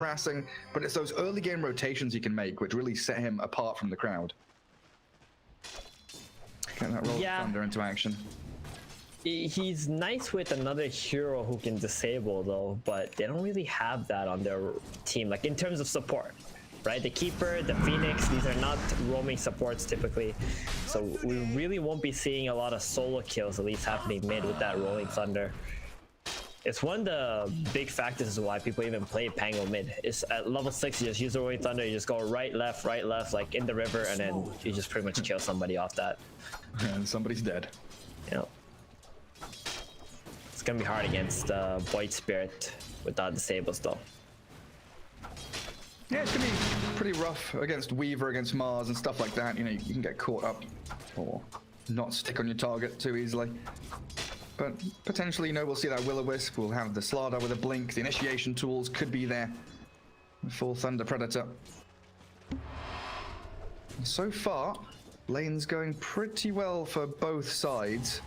harassing, but it's those early game rotations he can make which really set him apart from the crowd. Get that roll of thunder into action. He's nice with another hero who can disable though, but they don't really have that on their team, like in terms of support, right? The Keeper, the Phoenix, these are not roaming supports typically, so we really won't be seeing a lot of solo kills at least happening mid with that rolling thunder. It's one of the big factors is why people even play Pango mid. It's at level 6, you just use the rolling thunder, you just go right, left, like in the river, and then you just pretty much kill somebody off that. And somebody's dead. Yeah. It's gonna be hard against Void Spirit without disables though. Yeah, it's gonna be pretty rough against Weaver, against Mars and stuff like that. You know, you can get caught up or not stick on your target too easily. But potentially, you know, we'll see that Will-O-Wisp. We'll have the Slardar with a blink. The initiation tools could be there. Full Thunder Predator. So far, lane's going pretty well for both sides.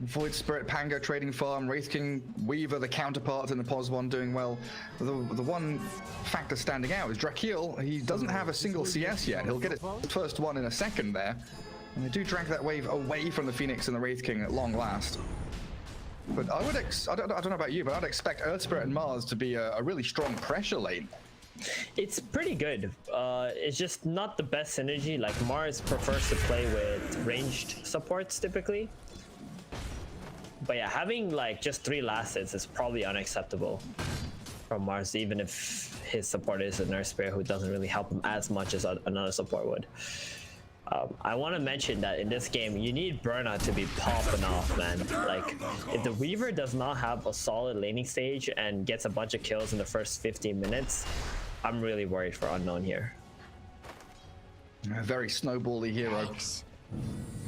Void Spirit, Pango trading farm, Wraith King, Weaver, the counterparts in the POS 1 doing well. The one factor standing out is Drakeel. He doesn't have a single CS yet. He'll get his first one in a second there. And they do drag that wave away from the Phoenix and the Wraith King at long last. But I would I don't know about you, but I'd expect Earth Spirit and Mars to be a really strong pressure lane. It's pretty good. It's just not the best synergy. Like Mars prefers to play with ranged supports typically. But yeah, having like just 3 last hits is probably unacceptable from Mars, even if his support is a Nurse Spirit who doesn't really help him as much as another support would. I want to mention that in this game, you need Berna to be popping off, man. Like, if the Weaver does not have a solid laning stage and gets a bunch of kills in the first 15 minutes, I'm really worried for Unknown here. A very snowbally hero.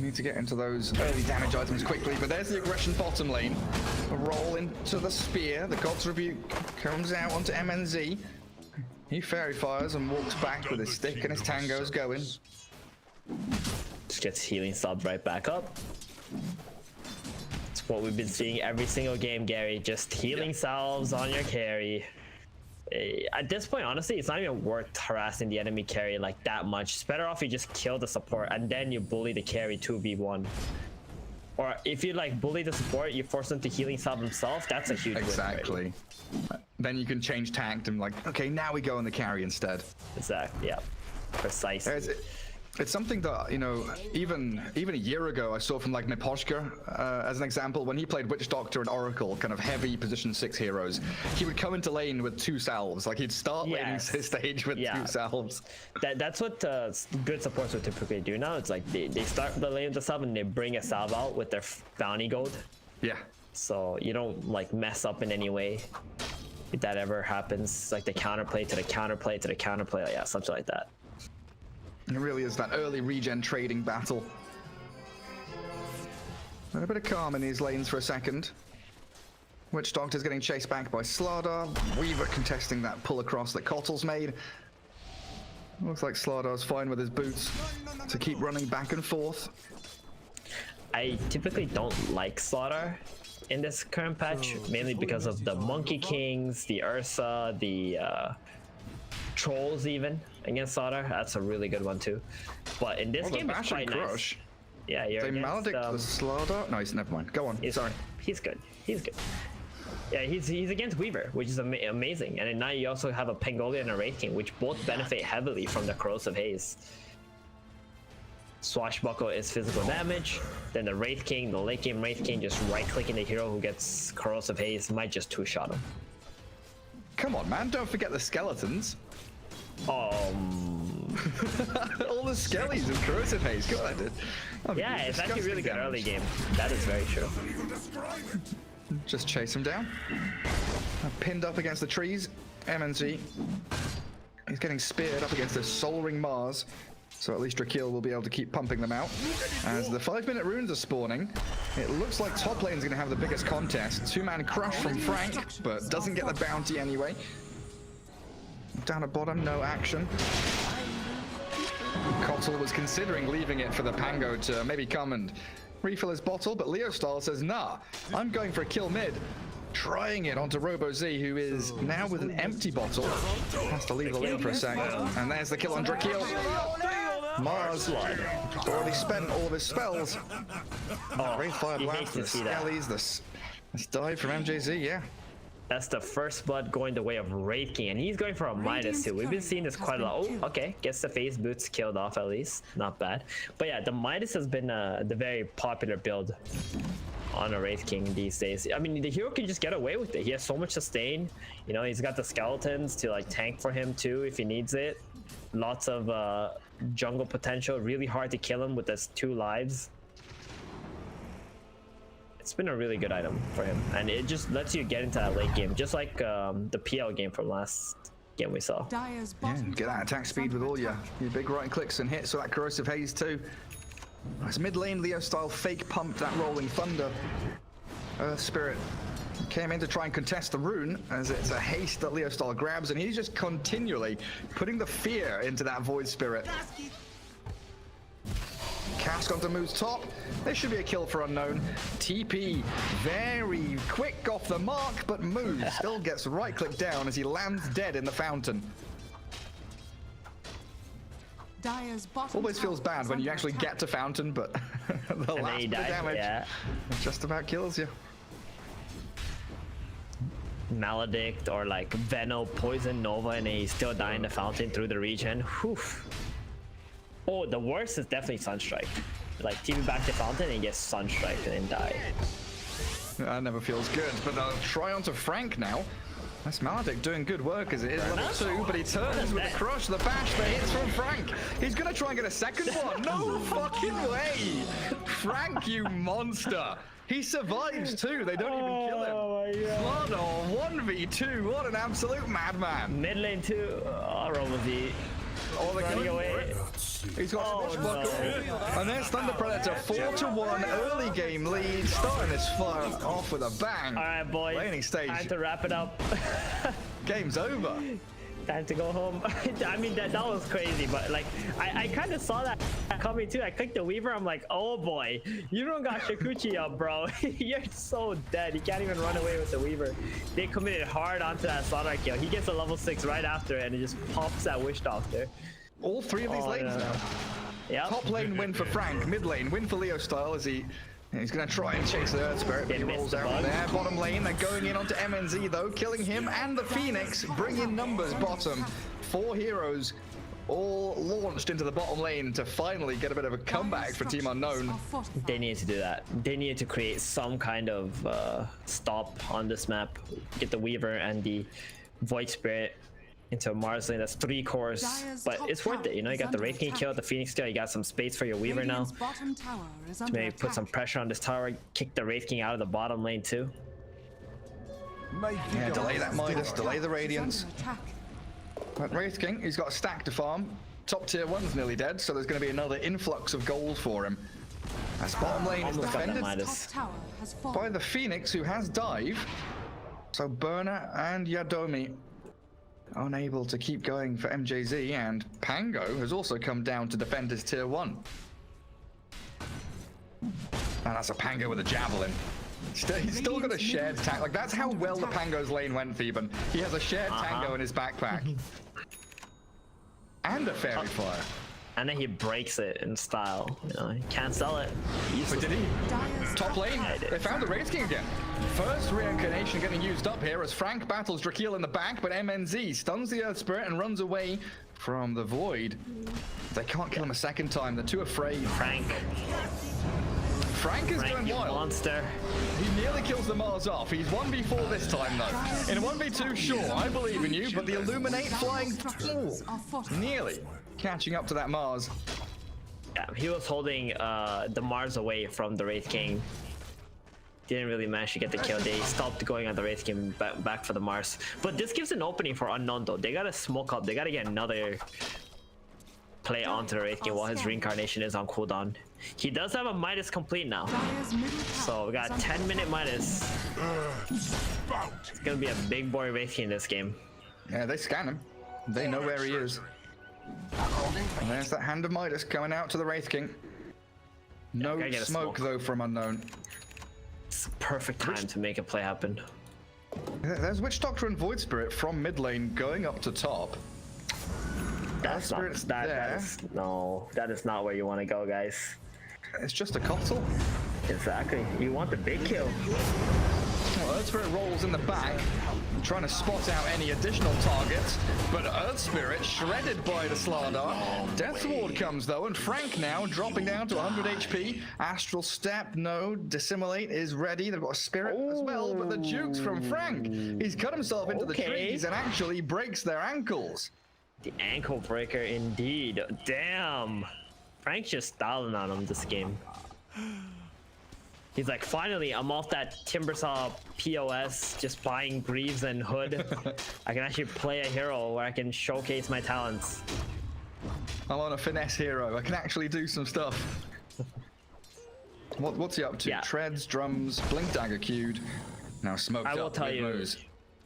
Need to get into those early damage items quickly, but there's the aggression bottom lane. A roll into the spear. The God's Rebuke comes out onto MNZ. He fairy fires and walks back with his stick and his tangos going. Just gets healing subbed right back up. It's what we've been seeing every single game, Gary. Just healing salves on your carry. At this point, honestly, it's not even worth harassing the enemy carry like that much. It's better off you just kill the support and then you bully the carry 2v1. Or if you like bully the support, you force them to healing salve himself. That's a huge win. Exactly. Then you can change tact and like, okay, now we go on the carry instead. Exactly. Yeah. Precisely. It's something that, you know, even a year ago I saw from like Miposhka as an example. When he played Witch Doctor and Oracle, kind of heavy position 6 heroes, he would come into lane with 2 salves. Like he'd start laning his stage with 2 salves. That's what good supports would typically do now. It's like they start the lane with the salve and they bring a salve out with their bounty gold. Yeah. So you don't like mess up in any way if that ever happens. Like the counterplay to the counterplay to the counterplay, like, yeah, something like that. It really is that early regen trading battle. A bit of calm in these lanes for a second. Witch Doctor's getting chased back by Slardar. Weaver contesting that pull across that Kotl's made. Looks like Slardar's fine with his boots to keep running back and forth. I typically don't like Slardar in this current patch, mainly because of the Monkey Kings, the Ursa, the Trolls even against Slardar. That's a really good one too. But in this game, it's quite nice. Yeah, you're they against, maledict the Slardar? No, never mind. Go on. Sorry. He's good. He's good. Yeah, he's against Weaver, which is amazing. And then now you also have a Pangolier and a Wraith King, which both benefit heavily from the Corrosive Haze. Swashbuckle is physical damage. Then the Wraith King, the late game Wraith King, just right-clicking the hero who gets Corrosive Haze might just 2-shot him. Come on, man! Don't forget the skeletons. All the skellies and Corrosive Haze. Go ahead. Yeah, it's actually really good early game. That is very true. Just chase him down. Pinned up against the trees. MNZ. He's getting speared up against a Soul Ring Mars. So at least Drakeel will be able to keep pumping them out. As the 5-minute runes are spawning, it looks like top lane's going to have the biggest contest. 2-man crush from Frank, but doesn't get the bounty anyway. Down at bottom, no action. Kotl was considering leaving it for the Pango to maybe come and refill his bottle, but Leostyle says, nah, I'm going for a kill mid. trying it onto Robo-Z, who is now with an empty bottle. Has to leave the lane for a sec. And there's the kill on Drakeel. MoOz already spent all of his spells. Wraith fire blast, the skellies, this dive from MJZ, yeah. That's the first blood going the way of Wraith King, and he's going for a minus too. We've been seeing this quite a lot. Oh, okay, gets the face boots killed off at least, not bad. But yeah, the minus has been the very popular build on a Wraith King these days. I mean, the hero can just get away with it. He has so much sustain. You know, he's got the skeletons to like tank for him too if he needs it. Lots of jungle potential. Really hard to kill him with his 2 lives. It's been a really good item for him, and it just lets you get into that late game, just like the PL game from last game we saw. Yeah, get that attack speed with all your big right clicks and hits, so that corrosive haze too. As mid lane, Leostyle fake pumped that rolling thunder. Earth Spirit came in to try and contest the rune, as it's a haste that Leostyle grabs, and he's just continually putting the fear into that Void Spirit. Cask onto MoOz top. There should be a kill for Unknown. TP very quick off the mark, but MoOz still gets right click down as he lands dead in the fountain. Always feels bad when you actually get to fountain, but the last bit of damage just about kills you. Maledict or like Veno, Poison, Nova, and he still die in the fountain through the regen. Whew. Oh, the worst is definitely Sunstrike. Like, TV back to fountain and he gets Sunstrike and then die. That never feels good, but I'll try onto Frank now. That's Maledict doing good work as it is level 2, but he turns with the crush, the bash, the hits from Frank. He's gonna try and get a second one. No fucking way! Frank, you monster! He survives too, they don't even kill him. Oh my god. Slardar 1v2, what an absolute madman. Mid lane too. Oh, Robo-Z. Oh, they're going away. He's got swashbuckle. And there's Thunder Predator, 4-1 early game lead, starting this fire off with a bang. All right, boys. Laning stage. Time to wrap it up. Game's over. Time to go home. I mean, that was crazy, but like, I kind of saw that coming too. I clicked the Weaver. I'm like, oh boy, you don't got Shakuchi up, bro. You're so dead. You can't even run away with the Weaver. They committed hard onto that Slardar kill. He gets a level 6 right after, and it just pops that Wish Doctor. All 3 of these lanes now. Yep. Top lane win for Frank, mid lane win for Leostyle as he's going to try and chase the Earth Spirit, but he rolls out there. Bottom lane, they're going in onto MNZ though, killing him and the Phoenix, bring in numbers bottom. 4 heroes all launched into the bottom lane to finally get a bit of a comeback for Team Unknown. They need to do that. They need to create some kind of stop on this map. Get the Weaver and the Void Spirit into a Mars lane. That's 3 cores, but it's worth it. You know, you got the Wraith King kill, the Phoenix kill, you got some space for your Weaver now. To maybe put some pressure on this tower, kick the Wraith King out of the bottom lane too. Yeah, delay that Midas, delay the Radiance. But Wraith King, he's got a stack to farm. Top tier 1's nearly dead, so there's going to be another influx of gold for him. As bottom lane is defended by the Phoenix, who has dive. So Berna and Yadomi unable to keep going for MJZ, and Pango has also come down to defend his tier 1. And that's a Pango with a javelin. He's still got a shared tank. Like, that's how well the Pango's lane went, Theben. He has a shared tango in his backpack. And a fairy fire. And then he breaks it in style. You know, he can't sell it. But did he? Top lane, they found the Wraith King again. First reincarnation getting used up here as Frank battles Drakeel in the back, but MNZ stuns the Earth Spirit and runs away from the Void. They can't kill him a second time. They're too afraid. Frank is going wild. Monster. He nearly kills the Mars off. He's 1v4 this time though. In a 1v2, sure, I believe in you, but the Illuminate flying nearly catching up to that Mars. Yeah, he was holding the Mars away from the Wraith King. Didn't really manage to get the kill. They stopped going on the Wraith King back for the Mars. But this gives an opening for Unknown though. They gotta smoke up. They gotta get another play onto the Wraith King while his reincarnation is on cooldown. He does have a Midas complete now. So we got 10-minute Midas. It's gonna be a big boy Wraith King in this game. Yeah, they scan him. They know where he is. And there's that hand of Midas coming out to the Wraith King. No smoke though from Unknown. It's a perfect time to make a play happen. There's Witch Doctor and Void Spirit from mid lane going up to top. That's not, Spirit's that there. is, no, that is not where you want to go, guys. It's just a Cottle. Exactly. You want the big kill. Well, Earth Spirit rolls in the back, trying to spot out any additional targets, but Earth Spirit shredded by the Slardar. Death Ward comes though, and Frank now dropping down to 100 HP. Astral Step, no. Dissimulate is ready. They've got a Spirit as well, but the jukes from Frank. He's cut himself into the trees and actually breaks their ankles. The ankle breaker indeed. Damn. Frank's just styling on him this game. He's like, finally, I'm off that Timbersaw POS, just buying Greaves and Hood. I can actually play a hero where I can showcase my talents. I'm on a finesse hero. I can actually do some stuff. What's he up to? Yeah. Treads, drums, blink dagger queued. Now smoked up. I will tell you, MoOz.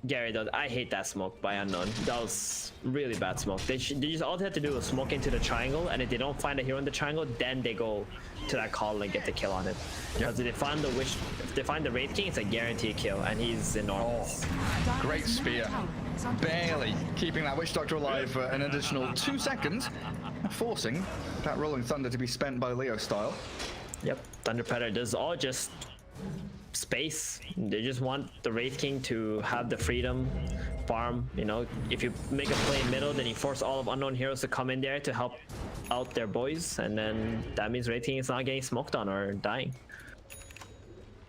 Gary, though, I hate that smoke by Unknown. That was really bad smoke. They just all they have to do is smoke into the triangle, and if they don't find a hero in the triangle, then they go to that call and get the kill on it. Because if they find if they find the Wraith King, it's a guaranteed kill, and he's enormous. Oh, great spear. Barely keeping that Witch Doctor alive for an additional 2 seconds, forcing that Rolling Thunder to be spent by Leostyle. Yep, Thunder Predator does all just space. They just want the Wraith King to have the freedom farm. You know, if you make a play in middle, then you force all of Unknown heroes to come in there to help out their boys, and then that means Wraith King is not getting smoked on or dying.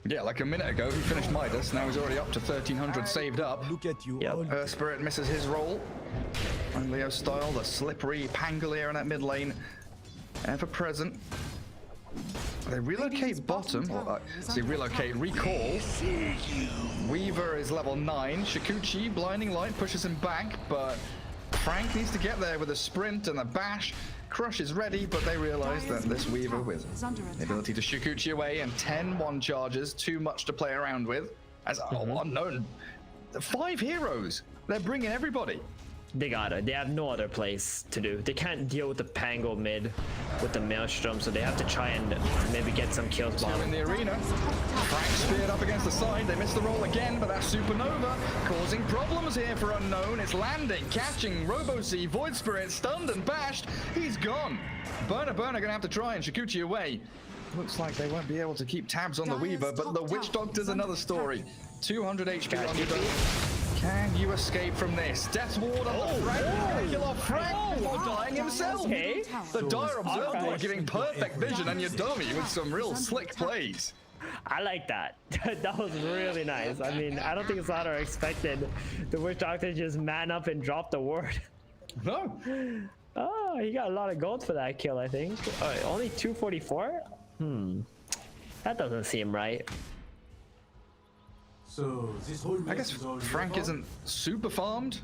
Yeah, like a minute ago he finished Midas, now he's already up to 1300 saved up. Look at you. Yep. Earth Spirit misses his roll. And Leostyle, the slippery Pangolier in that mid lane, ever present. They relocate bottom, or relocate, recall. Weaver is level 9. Shikuchi, Blinding Light, pushes him back, but Frank needs to get there with a sprint and a bash. Crush is ready, but they realize that this Weaver with the ability to Shikuchi away and 10-1 charges, too much to play around with. As Unknown, 5 heroes. They're bringing everybody. They have no other place to do. They can't deal with the Pango mid with the Maelstrom, so they have to try and maybe get some kills Two in bottom. the arena. Frank speared up against the side. They missed the roll again, but that's Supernova causing problems here for Unknown. It's landing, catching Robo-Z, Void Spirit, stunned and bashed. He's gone. Berna gonna have to try and Shikuchi away. Looks like they won't be able to keep tabs on the Weaver, but the Witch Doctor's another story. 200 HP on you. Can you escape from this? Death Ward on the Frank. He's gonna kill off Frank before dying himself. Okay. The Dire Observer Alright. giving perfect vision, and Yadomi with some real slick plays. I like that. That was really nice. I mean, I don't think Slardar expected the Witch Doctor to just man up and drop the ward. No. Oh, he got a lot of gold for that kill, I think. Only 244? That doesn't seem right. So this whole I guess Frank isn't super farmed.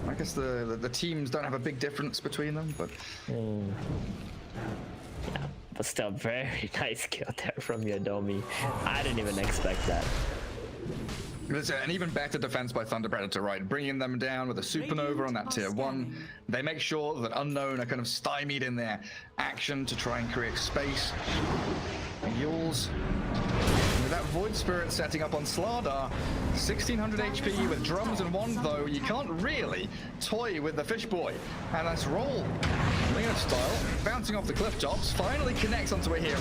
I guess the teams don't have a big difference between them, but Yeah, but still, very nice kill there from Yadomi. I didn't even expect that. it's an even better defense by Thunder Predator, right? Bringing them down with a Supernova on that tier 1. They make sure that Unknown are kind of stymied in their action to try and create space. Yules. With that Void Spirit setting up on Slardar, 1600 HP with drums and wand though, you can't really toy with the fish boy. And let's roll. Leostyle, bouncing off the cliff tops, finally connects onto a hero.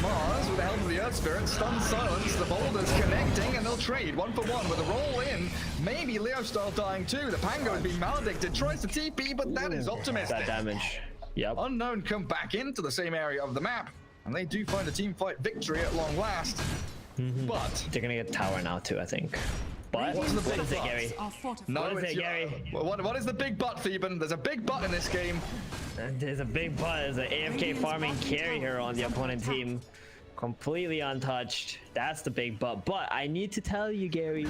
Mars, with the help of the Earth Spirit, stuns silence, the boulders connecting, and they'll trade 1 for 1 with a roll in. Maybe Leostyle dying too. The Pango is being maledicted, tries to TP, but that is optimistic. That damage. Yep. Unknown come back into the same area of the map, and they do find a team fight victory at long last. But They're gonna get tower now too, I think. But What's the big what is it, but? Gary? no, What is it's it, Gary? What is the big but, Theben? There's a big but in this game. There's a big but. There's an AFK farming carry hero on the opponent team. Completely untouched. That's the big but. But I need to tell you, Gary,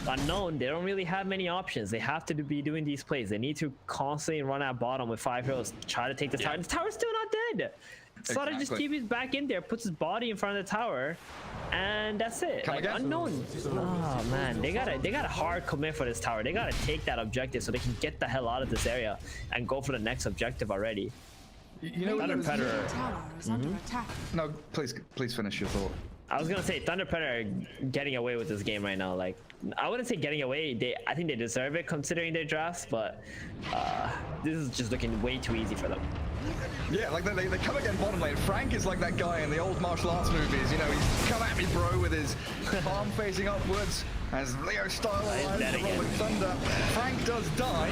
Unknown, they don't really have many options. They have to be doing these plays. They need to constantly run at bottom with 5 heroes, try to take the tower. The tower's still not dead. Slardar just TP's back in there, puts his body in front of the tower, and that's it. Come again? Unknown. Oh man, they gotta hard commit for this tower. They gotta take that objective so they can get the hell out of this area and go for the next objective already. You know, Thunder Predator. no, please finish your thought. I was gonna say Thunder Predator are getting away with this game right now. Like, I wouldn't say getting away. I think they deserve it considering their drafts, but this is just looking way too easy for them. Yeah, like they come again bottom lane. Frank is like that guy in the old martial arts movies. You know, he's come at me, bro, with his palm facing upwards. As Leostyle arrives to roll with Thunder. Frank does die,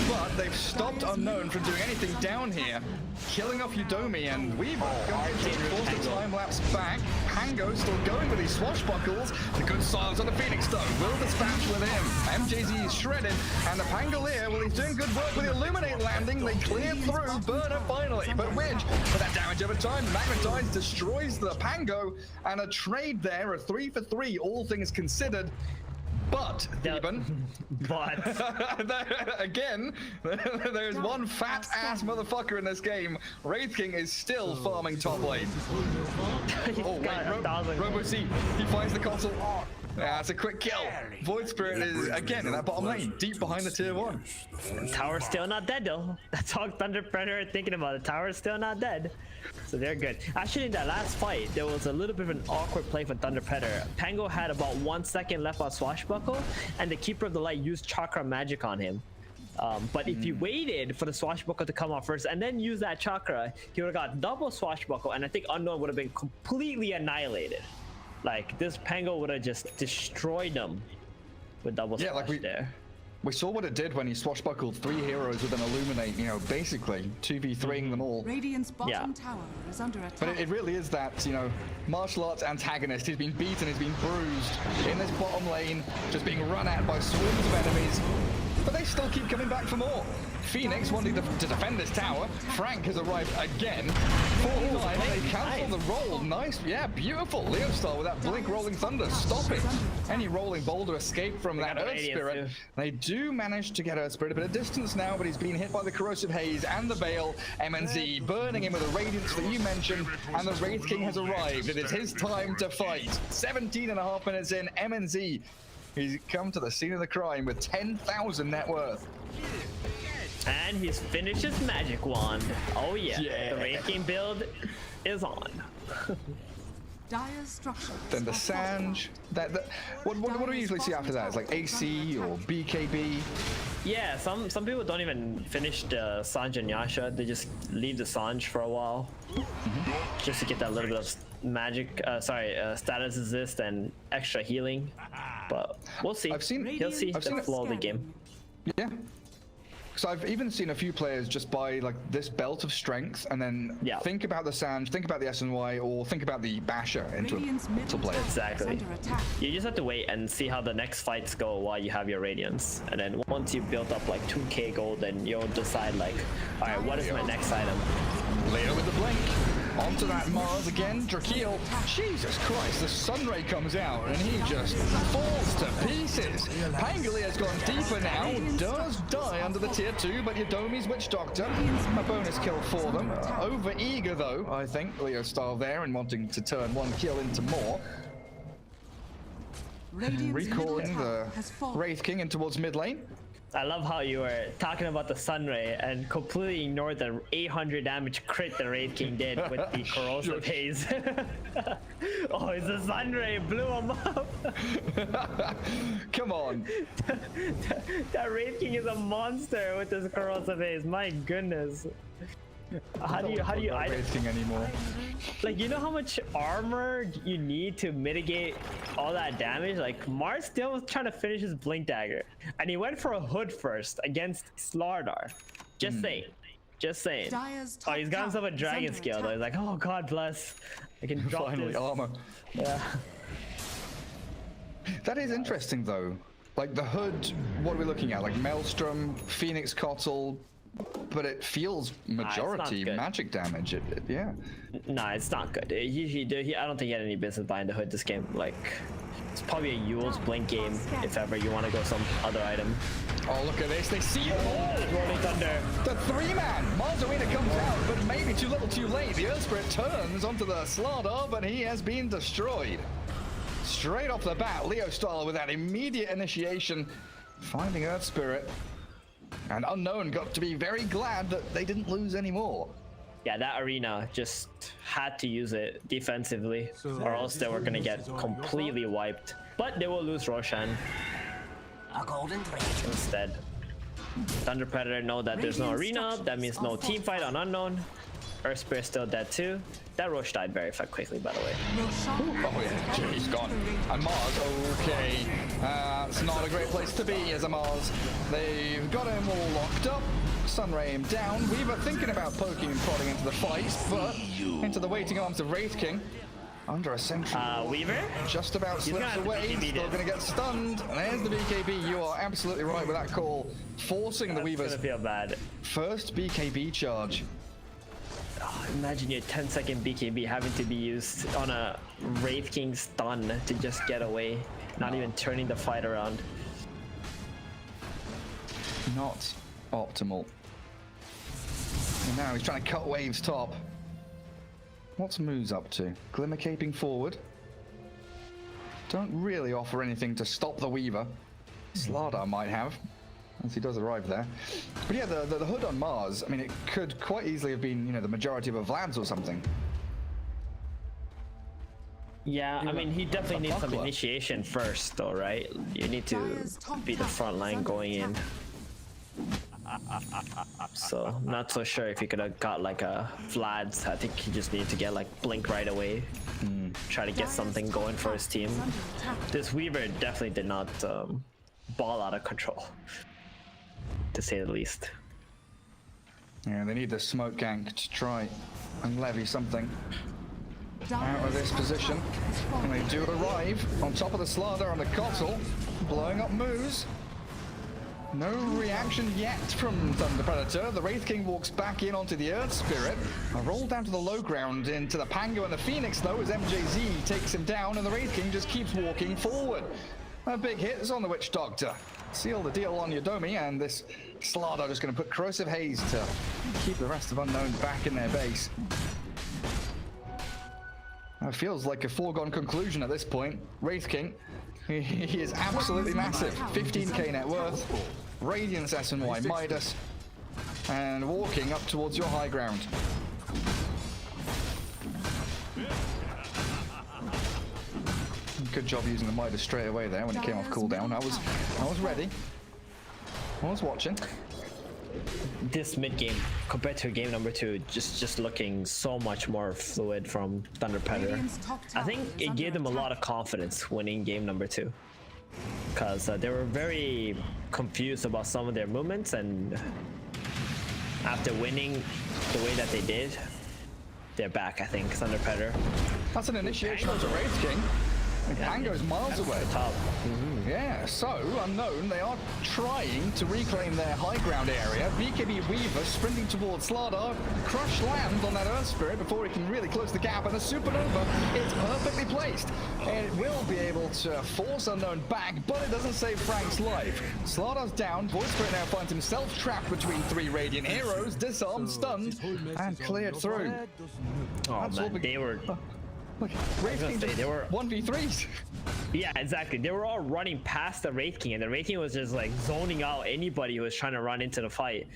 but they've stopped Unknown from doing anything down here. Killing off Yadomi, and we've forced a time lapse back. Pango still going with these swashbuckles. The good silence on the Phoenix though will dispatch with him. MJZ is shredded, and the Pangolier, well, he's doing good work with the Illuminate landing. They clear through Berna finally, but Widge, for that damage over time, Magnetize destroys the Pango, and a trade there, a 3 for 3, all things considered. But, Theban, again, there's one fat-ass motherfucker in this game. Wraith King is still farming top lane. Oh, wait, Robo-Z, he finds the console. Yeah, it's a quick kill. Void Spirit is, again, in that bottom lane, deep behind the tier 1. Tower's still not dead, though. That's all Thunder Predator are thinking about. The tower's still not dead. So they're good. Actually, in that last fight, there was a little bit of an awkward play for Thunder Predator. Pango had about 1 second left on Swashbuckle, and the Keeper of the Light used Chakra Magic on him. But if he waited for the Swashbuckle to come off first and then use that Chakra, he would have got double Swashbuckle, and I think Unknown would have been completely annihilated. Like, this Pango would have just destroyed them with double swash there. We saw what it did when he swashbuckled 3 heroes with an Illuminate, you know, basically 2v3ing them all. Radiant's bottom tower is under attack. But it really is that, you know, martial arts antagonist. He's been beaten, he's been bruised in this bottom lane, just being run at by swarms of enemies. But they still keep coming back for more. Phoenix wanting to defend this tower. Frank has arrived again. 4th time, they cancel the roll. Nice, yeah, beautiful. Leostyle with that blink rolling thunder, stopping any rolling boulder escape from that Earth Spirit. They do manage to get Earth Spirit a bit of distance now, but he's been hit by the Corrosive Haze and the Veil. MNZ burning him with the Radiance that you mentioned, and the Wraith King has arrived. It is his time to fight. 17.5 minutes in, MNZ. He's come to the scene of the crime with 10,000 net worth. And he's finished his magic wand. Oh yeah. The Wraith King build is on. Then the Sanj. What do we usually see after that? It's like AC or BKB. Yeah, some people don't even finish the Sanj and Yasha. They just leave the Sanj for a while, just to get that little bit of magic. Status resist and extra healing. But we'll see. He'll see the flow of the game. Yeah. So I've even seen a few players just buy like this belt of strength and then think about the Sanj, think about the SNY, or think about the Basher into a play. Exactly. You just have to wait and see how the next fights go while you have your Radiance. And then once you've built up like 2k gold, then you'll decide like, all right, what is my next item? Leo with the blink. Onto that MoOz again, Drakeel. Jesus Christ, the Sunray comes out and he just falls to pieces. Pangolier's gone deeper now, does die under the tier 2, but Yadomi's Witch Doctor, a bonus kill for them. Over eager though, I think, Leostyle there and wanting to turn 1 kill into more. Recalling the Wraith King in towards mid lane. I love how you were talking about the Sunray and completely ignored the 800 damage crit the Wraith King did with the Corrosive Haze. Oh, it's the Sunray, blew him up. Come on. That Wraith King is a monster with this Corrosive Haze. My goodness. How do you Wraith King anymore? Like, you know how much armor you need to mitigate all that damage? Like, Mars still was trying to finish his Blink Dagger, and he went for a hood first against Slardar. Just saying. Just saying. Oh, he's got himself a dragon scale though. He's like, oh god bless. I can drop finally this. Armor. Yeah. That is interesting though. Like the hood, what are we looking at? Like Maelstrom, Phoenix Cottle, but it feels majority magic damage. Yeah. Nah, it's not good. I don't think he had any business buying the hood this game. Like, it's probably a Yule's Blink game if ever you want to go some other item. Oh, look at this. They see it all. Rolling Thunder. The 3-man. Marzoina comes out, but maybe too little too late. The Earth Spirit turns onto the Slardar, but he has been destroyed. Straight off the bat, Leostyle with that immediate initiation, finding Earth Spirit. And Unknown got to be very glad that they didn't lose any more. Yeah, that arena just had to use it defensively, or else they were gonna get completely wiped. But they will lose Roshan A golden thread. instead. Thunder Predator know that there's no arena, that means no team fight on Unknown. Earth Spirit still dead too. That Roche died very quickly, by the way. Oh yeah, he's gone. And MoOz, okay. It's not a great place to be as a MoOz. They've got him all locked up. Sunray him down. Weaver thinking about poking and prodding into the fight, but into the waiting arms of Wraith King. Under a sentry. Weaver? Just about slips away. Still going to get stunned. And there's the BKB. You are absolutely right with that call. Forcing the Weaver's Gonna feel bad. first BKB charge. Oh, imagine your 10-second BKB having to be used on a Wraith King stun to just get away. Not even turning the fight around. Not optimal. And now he's trying to cut waves top. What's MoOz up to? Glimmer caping forward. Don't really offer anything to stop the Weaver. Slardar might have, as he does arrive there. But yeah, the hood on Mars, I mean, it could quite easily have been, you know, the majority of a Vlad's or something. Yeah, I mean, he definitely needs some initiation first, though, right? You need to be the front line going in. So, not so sure if he could have got like a Vlad's. I think he just needed to get like Blink right away. Try to get something going for his team. This Weaver definitely did not ball out of control, to say the least. Yeah, they need the smoke gank to try and levy something out of this position. And they do arrive on top of the Slardar and the Kotl, blowing up MoOz. No reaction yet from Thunder Predator. The Wraith King walks back in onto the Earth Spirit. A roll down to the low ground into the Pango and the Phoenix, though, as MJZ takes him down, and the Wraith King just keeps walking forward. A big hit is on the Witch Doctor. Seal the deal on Yadomi, and this Slardar just going to put Corrosive Haze to keep the rest of Unknown back in their base. It feels like a foregone conclusion at this point. Wraith King, he is absolutely massive. 15k net worth, Radiance SNY Midas, and walking up towards your high ground. Good job using the Midas straight away there when it came off cooldown. I was ready. I was watching. This mid game compared to game number 2, just looking so much more fluid from Thunder Predator. I think it gave them a lot of confidence winning game number 2, because they were very confused about some of their movements, and after winning the way that they did, they're back. I think Thunder Predator. That's an initiation onto Wraith King. And Pango's miles away. Yeah, so Unknown, they are trying to reclaim their high ground area. BKB Weaver sprinting towards Slardar, crush land on that Earth Spirit before he can really close the gap, and the Supernova, it's perfectly placed. And it will be able to force Unknown back, but it doesn't save Frank's life. Slardar's down, Void Spirit now finds himself trapped between 3 Radiant heroes, disarmed, stunned, and cleared through. Oh man, they were... Look, Wraith King just they were 1v3s. Yeah, exactly. They were all running past the Wraith King, and the Wraith King was just like zoning out anybody who was trying to run into the fight.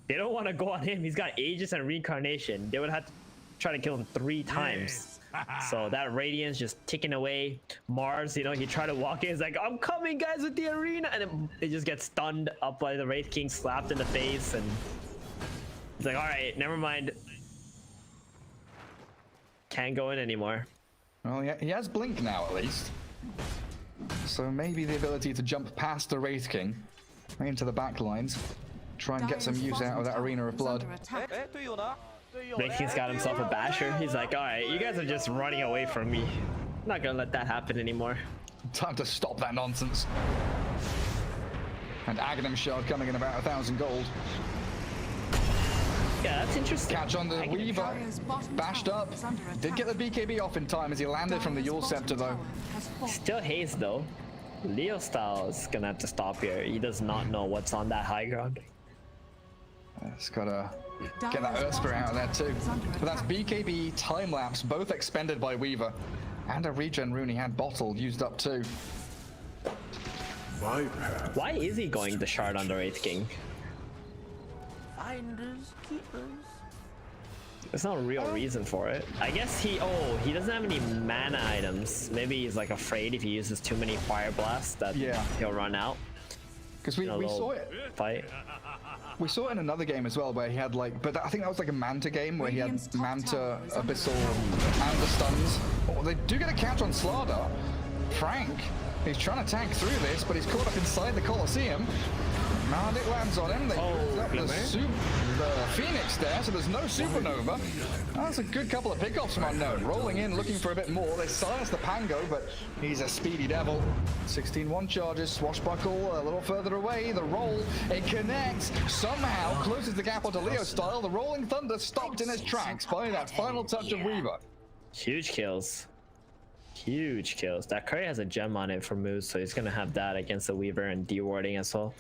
They don't want to go on him. He's got Aegis and Reincarnation. They would have to try to kill him 3 times. So that Radiance just ticking away. Mars, you know, he tried to walk in. He's like, I'm coming, guys, with the arena. And then they just get stunned up by the Wraith King, slapped in the face. And he's like, all right, never mind. Can't go in anymore. Well, yeah, he has Blink now, at least. So maybe the ability to jump past the Wraith King into the back lines, try and get some use out of that Arena of Blood. Wraith King's got himself a basher. He's like, alright, you guys are just running away from me. I'm not gonna let that happen anymore. Time to stop that nonsense. And Aghanim Shard coming in about 1,000 gold. Yeah, that's interesting. Catch on the Weaver, bashed up. Did get the BKB off in time as he landed from the Yule Scepter, though. Still Haze, though. Leostyle is gonna have to stop here. He does not know what's on that high ground. It's gotta get that Earth Spirit out of there, too. But that's BKB, Time Lapse, both expended by Weaver. And a regen rune he had bottled, used up, too. Why is he going the shard on the Wraith King? Finders, keepers. There's no real reason for it. I guess he doesn't have any mana items. Maybe he's like afraid if he uses too many fire blasts that he'll run out. Because we saw it. Fight. We saw it in another game as well where he had like, but I think that was like a Manta game where he had Manta, Abyssal, and the stuns. Oh, they do get a catch on Slardar. Frank, he's trying to tank through this, but he's caught up inside the Colosseum. Nardic lands on him. They use up the Phoenix there, so there's no Supernova. That's a good couple of pickoffs from Unknown. Rolling in, looking for a bit more. They silence the Pango, but he's a speedy devil. 16-1 charges, Swashbuckle a little further away. The roll, it connects, somehow closes the gap onto Leostyle. The Rolling Thunder stopped in its tracks by that final touch of Weaver. Huge kills. Huge kills. That curry has a gem on it for MoOz, so he's gonna have that against the Weaver and dewarding as well.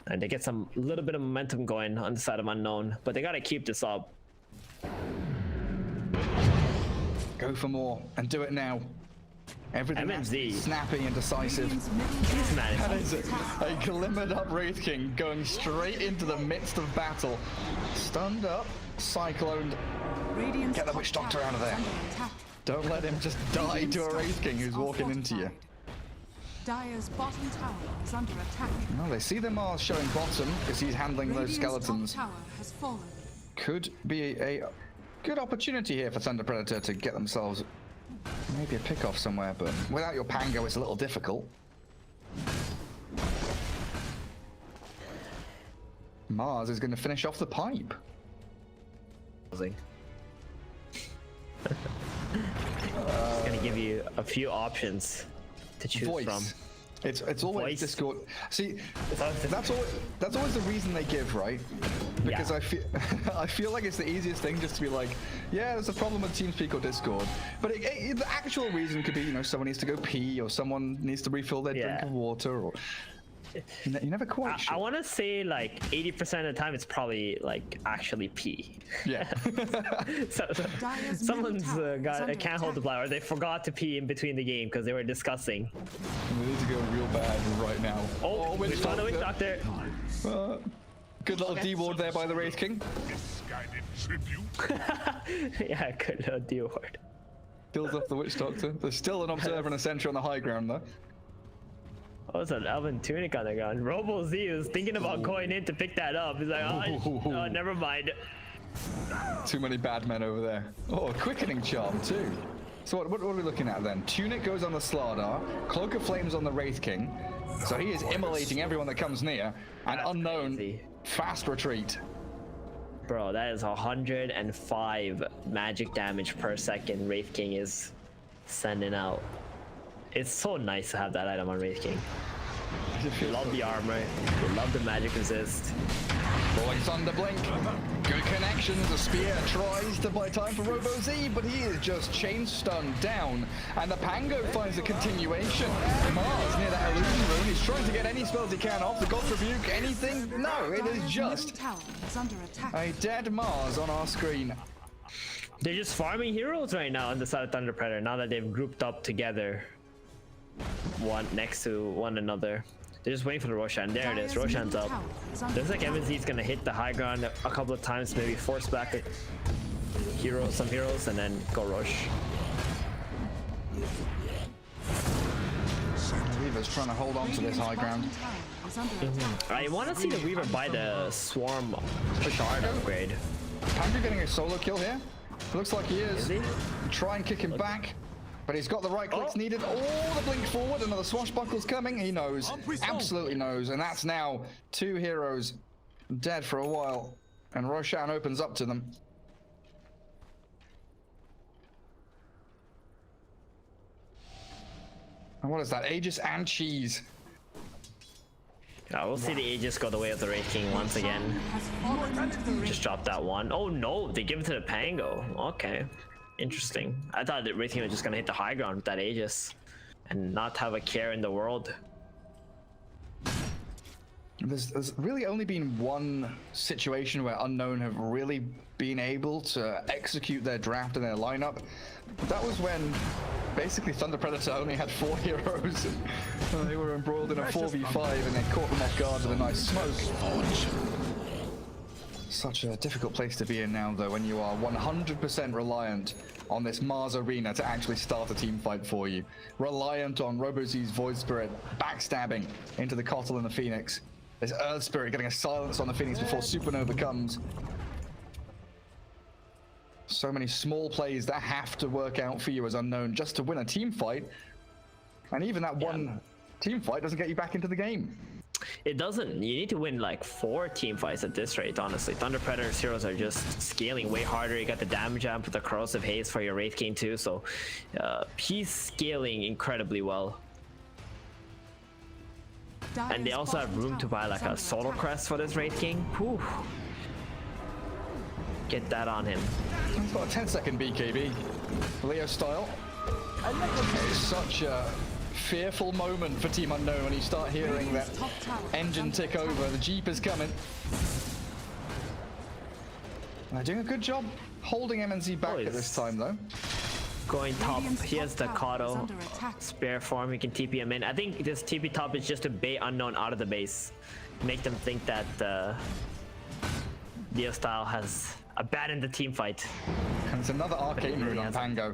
And they get some little bit of momentum going on the side of Unknown, but they gotta keep this up. Go for more and do it now. Everything has to be snappy and decisive. That is a glimmered up Wraith King going straight into the midst of battle. Stunned up, cycloned. Get the Witch Doctor out of there. Don't let him just die to a Wraith King who's walking into you. Dire's bottom tower is under attack. Well, they see the MoOz showing bottom because he's handling those skeletons. Top tower has fallen. Could be a good opportunity here for Thunder Predator to get themselves maybe a pick-off somewhere, but without your Pango, it's a little difficult. MoOz is going to finish off the pipe. It's gonna give you a few options to choose from. It's always Voice. Discord. See, that's always the reason they give, right? Because I feel like it's the easiest thing just to be like, yeah, there's a problem with TeamSpeak or Discord. But the actual reason could be, you know, someone needs to go pee or someone needs to refill their drink of water, or you're never quite sure. I want to say like 80% of the time it's probably like actually pee. Yeah. Someone's can't hold the bladder, or they forgot to pee in between the game because they were discussing. We need to go real bad right now. Oh, we found a Witch Doctor. Good little D-ward there by the Wraith King. Yeah, good little D-ward. Kills off the Witch Doctor. There's still an Observer and a Sentry on the high ground though. Oh, it's an Elven Tunic on the ground. Robo-Z was thinking about going in to pick that up. He's like, oh, never mind. Too many bad men over there. Oh, a Quickening Charm too. So what are we looking at then? Tunic goes on the Slardar, Cloak of Flames on the Wraith King. So he is immolating everyone that comes near. And Unknown, fast retreat. Bro, that is 105 magic damage per second Wraith King is sending out. It's so nice to have that item on Wraith King. Love the armor, love the magic resist. Rolling Thunder Blink, good connections. The spear tries to buy time for Robo-Z, but he is just chain stunned down. And the Pango finds a continuation. MoOz near that illusion room. He's trying to get any spells he can off. The God's Rebuke, anything? No, it is just a dead MoOz on our screen. They're just farming heroes right now on the side of Thunder Predator, now that they've grouped up together. One next to one another. They're just waiting for the Roshan. There it is. Roshan's up. Looks like MoOz is gonna hit the high ground a couple of times, maybe force back some heroes, and then go rush. Weaver's trying to hold on to this high ground. I want to see the Weaver buy the Swarm Shard upgrade. Pango getting a solo kill here. Looks like he is. Is he? Try and kick him back. But he's got the right clicks needed. Oh, the blink forward. Another Swashbuckle's coming. He knows. Absolutely knows. And that's now two heroes dead for a while. And Roshan opens up to them. And what is that? Aegis and Cheese. We'll see the Aegis go the way of the Wraith King once again. Just drop that one. Oh no, they give it to the Pango. Okay. Interesting. I thought that Wraith King was just gonna hit the high ground with that Aegis and not have a care in the world. There's really only been one situation where Unknown have really been able to execute their draft and their lineup. That was when basically Thunder Predator only had 4 heroes. And they were embroiled in a 4v5 and they caught them off guard with a nice smoke. Such a difficult place to be in now, though, when you are 100% reliant on this Mars Arena to actually start a team fight for you. Reliant on Robo-Z's Void Spirit backstabbing into the Kotl and the Phoenix. This Earth Spirit getting a silence on the Phoenix before Supernova comes. So many small plays that have to work out for you as Unknown just to win a team fight. And even that one team fight doesn't get you back into the game. It doesn't. You need to win like 4 team fights at this rate, honestly. Thunder Predator's heroes are just scaling way harder. You got the damage amp with the corrosive haze for your Wraith King too, so he's scaling incredibly well. And they also have room to buy like a Solar Crest for this Wraith King. Whew. Get that on him. He's got a 10-second BKB. Leostyle. It's such a fearful moment for Team Unknown when you start hearing that engine tick over. The Jeep is coming. They're doing a good job holding MNZ back at this time, though. Going top. He has the Kato spare form. He can TP him in. I think this TP top is just to bait Unknown out of the base. Make them think that Leostyle has abandoned the team fight. And it's another arcane rune on Pango.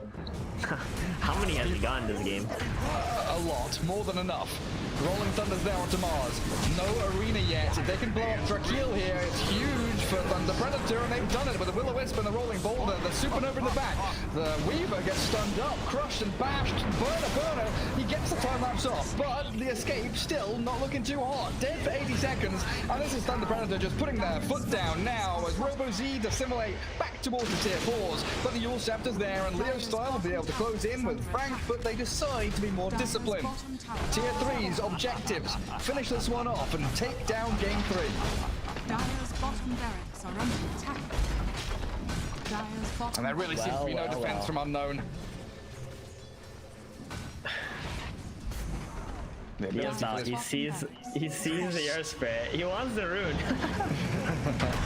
How many has he got in this game? A lot, more than enough. Rolling Thunder's there onto Mars. No arena yet. If they can blow up Drakeel here, it's huge for Thunder Predator, and they've done it with the Will-O-Wisp and the Rolling Boulder. The Supernova in the back. The Weaver gets stunned up, crushed and bashed. Berna, he gets the time lapse off, but the escape still not looking too hot. Dead for 80 seconds, and this is Thunder Predator just putting their foot down now as Robo-Z dissimulate back towards the tier 4s, but the Yule Scepter's there, and Leostyle will be able to close in with Frank, but they decide to be more disciplined. Tier 3's objectives, finish this one off and take down game 3. Dire's bottom barracks are under attack. Dire's bottom And there really seems to be no defense from Unknown. He sees the air spray. He wants the rune.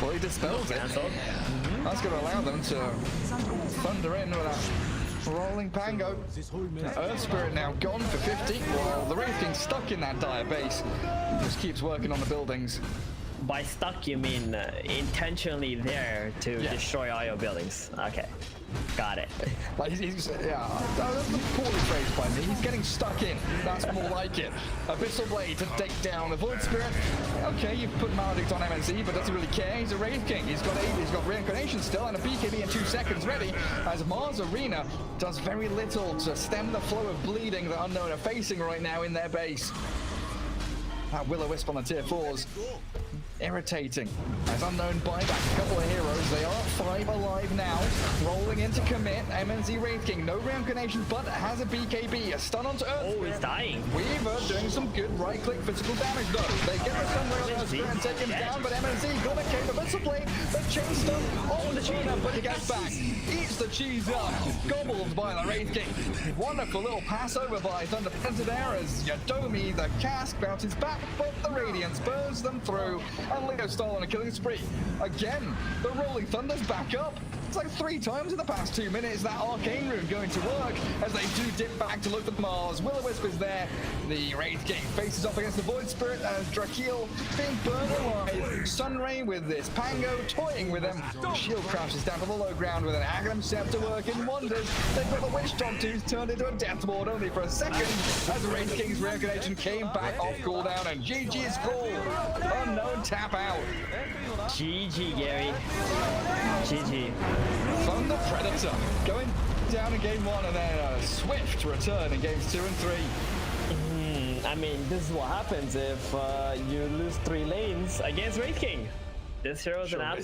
Well, he dispels it. That's going to allow them to thunder in with that rolling Pango. Earth Spirit now gone for 50, while the Wraith King's stuck in that dire base. He just keeps working on the buildings. By stuck, you mean intentionally there to destroy all your buildings. Okay, got it. Like he's that's the poorly phrased by me. He's getting stuck in. That's more like it. Abyssal Blade to take down the Void Spirit. Okay, you've put Maledict on MNZ, but does he really care? He's a Wraith King. He's got Reincarnation still, and a BKB in 2 seconds ready. As Mars Arena does very little to stem the flow of bleeding that Unknown are facing right now in their base. That Will-O-Wisp on the tier 4s. Irritating. As Unknown buyback a couple of heroes. They are 5 alive now. Rolling into commit. MNZ Wraith King. No reincarnation, but has a BKB. A stun onto Earth. Oh, he's dying. Weaver doing some good right-click physical damage though. They get the stun on Earth Spirit and take him down, but MNZ gonna cave Abyssal Blade. The chain stun on the Cheetah, but he gets back. Eats the cheese up. Gobbled by the Wraith King. Wonderful little pass over by Thunder Predator there as Yadomi, the cask, bounces back, but the Radiance burns them through. And Leostyle on a killing spree. Again, the Rolling Thunder's back up. It's like 3 times in the past 2 minutes that arcane rune going to work as they do dip back to look at Mars. Will-O-Wisp is there. The Wraith King faces off against the Void Spirit as Drakeel being burned alive. Sunray with this Pango toying with them. Shield crashes down to the low ground with an Aghanim Scepter working wonders. They've got the Witch Dog who's turned into a Death Ward only for a second as the Wraith King's reincarnation came back off cooldown and GG's full. Unknown tap out. GG, Gary. GG. Thunder Predator going down in game 1 and then a swift return in games 2 and 3. I mean, this is what happens if you lose 3 lanes against Wraith King. This hero is an absolute